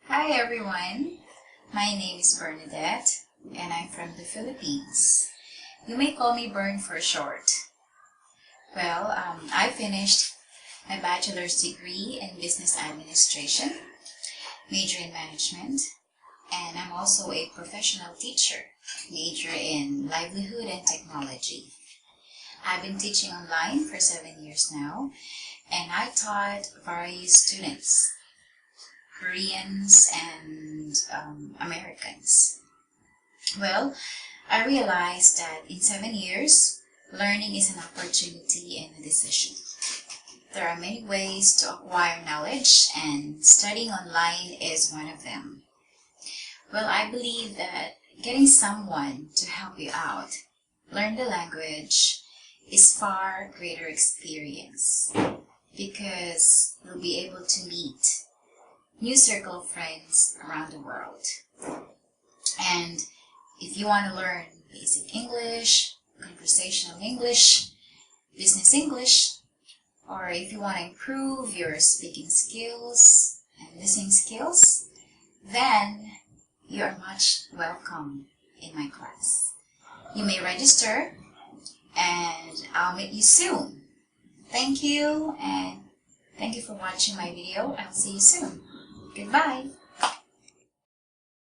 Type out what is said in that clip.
Hi everyone, my name is Bernadette and I'm from the Philippines. You may call me Bern for short. I finished my bachelor's degree in business administration, major in management, and I'm also a professional teacher, major in livelihood and technology. I've been teaching online for 7 years now, and I taught various students, Koreans and Americans. I realized that in 7 years, learning is an opportunity and a decision. There are many ways to acquire knowledge, and studying online is one of them. I believe that getting someone to help you out, learn the language, is far greater experience because you'll be able to meet new circle of friends around the world. And if you want to learn basic English, conversational English, business English, or if you want to improve your speaking skills and listening skills, then you are much welcome in my class. You may register and I'll meet you soon. Thank you, and thank you for watching my video. I'll see you soon. Goodbye.